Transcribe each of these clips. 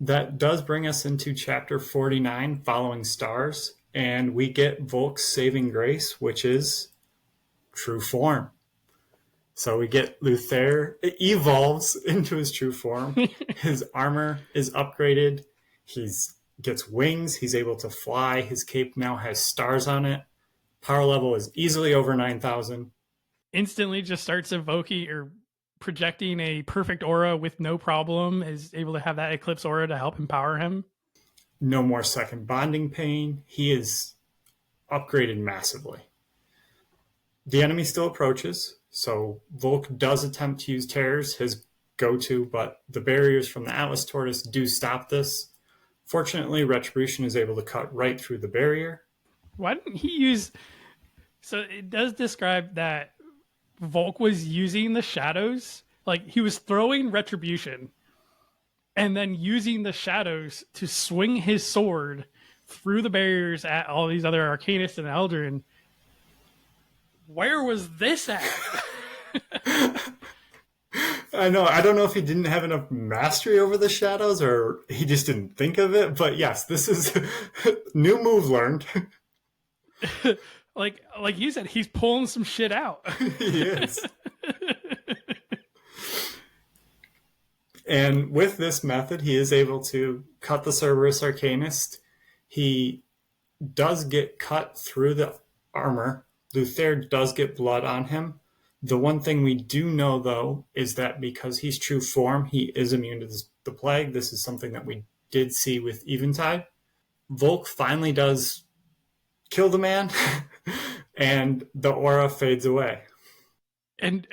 That does bring us into chapter 49, Following Stars, and we get Volke's saving grace, which is true form. So we get Luther evolves into his true form. His armor is upgraded. He gets wings. He's able to fly. His cape now has stars on it. Power level is easily over 9,000. Instantly just starts evoking or projecting a perfect aura with no problem, is able to have that eclipse aura to help empower him. No more second bonding pain. He is upgraded massively. The enemy still approaches, so Volke does attempt to use terrors, his go-to, but the barriers from the Atlas Tortoise do stop this. Fortunately, Retribution is able to cut right through the barrier. Why didn't he use... So it does describe that Volke was using the shadows, like he was throwing Retribution and then using the shadows to swing his sword through the barriers at all these other Arcanists and Eldrin. Where was this at? I know. I don't know if he didn't have enough mastery over the shadows or he just didn't think of it. But yes, this is new move learned. Like you said, he's pulling some shit out. He is. And with this method, he is able to cut the Cerberus Arcanist. He does get cut through the armor. Luther does get blood on him. The one thing we do know, though, is that because he's true form, he is immune to the plague. This is something that we did see with Eventide. Volke finally does kill the man, and the aura fades away. And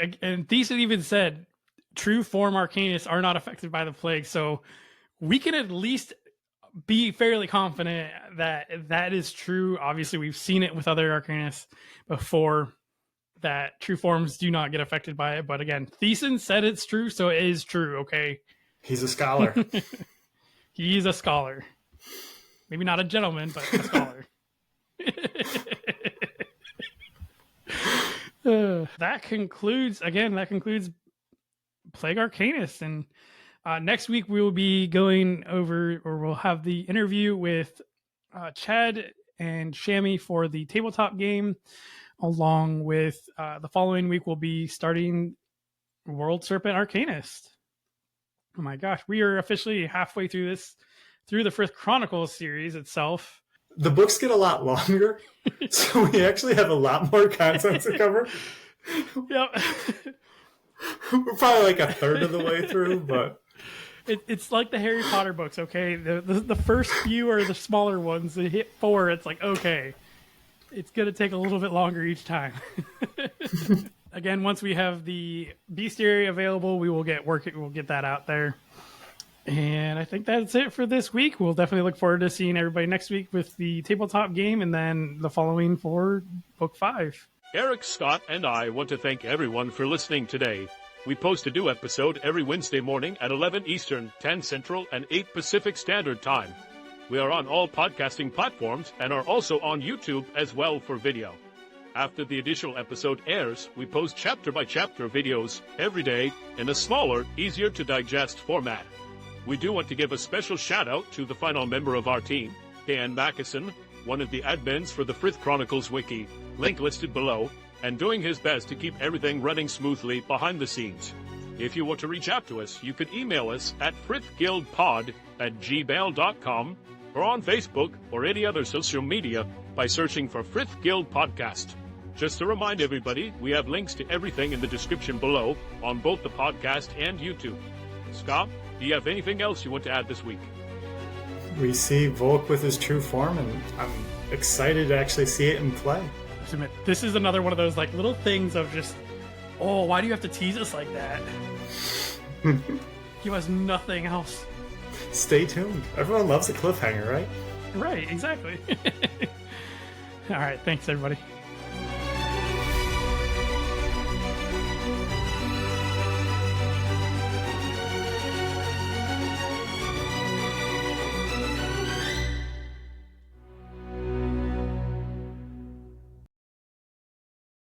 Thesis even said, true form Arcanists are not affected by the plague, so we can at least be fairly confident that that is true. Obviously, we've seen it with other Arcanists before, that true forms do not get affected by it. But again, Thesis said it's true, so it is true, okay? He's a scholar. He's a scholar. Maybe not a gentleman, but a scholar. That concludes Plague Arcanist. And next week we will be going over, or we'll have the interview with Chad and Shammy for the tabletop game, along with the following week we'll be starting World Serpent Arcanist. Oh my gosh, we are officially halfway through the Frith Chronicles series itself. The books get a lot longer, so we actually have a lot more content to cover. Yep. We're probably like a third of the way through, but... It's like the Harry Potter books, okay? The first few are the smaller ones. They hit 4, it's like, okay, it's going to take a little bit longer each time. Again, once we have the bestiary available, we will get working. We'll get that out there. And I think that's it for this week. We'll definitely look forward to seeing everybody next week with the tabletop game and then the following for Book 5. Eric, Scott, and I want to thank everyone for listening today. We post a new episode every Wednesday morning at 11 Eastern, 10 Central, and 8 Pacific Standard Time. We are on all podcasting platforms and are also on YouTube as well for video. After the additional episode airs, we post chapter-by-chapter videos every day in a smaller, easier-to-digest format. We do want to give a special shout-out to the final member of our team, Dan Mackison, one of the admins for the Frith Chronicles Wiki, link listed below, and doing his best to keep everything running smoothly behind the scenes. If you want to reach out to us, you can email us at frithguildpod@gmail.com or on Facebook or any other social media by searching for Frith Guild Podcast. Just to remind everybody, we have links to everything in the description below on both the podcast and YouTube. Scott, do you have anything else you want to add this week? We see Volke with his true form, and I'm excited to actually see it in play. This is another one of those like little things of just, oh, why do you have to tease us like that? Give us nothing else. Stay tuned. Everyone loves a cliffhanger, right? Right, exactly. All right, thanks everybody.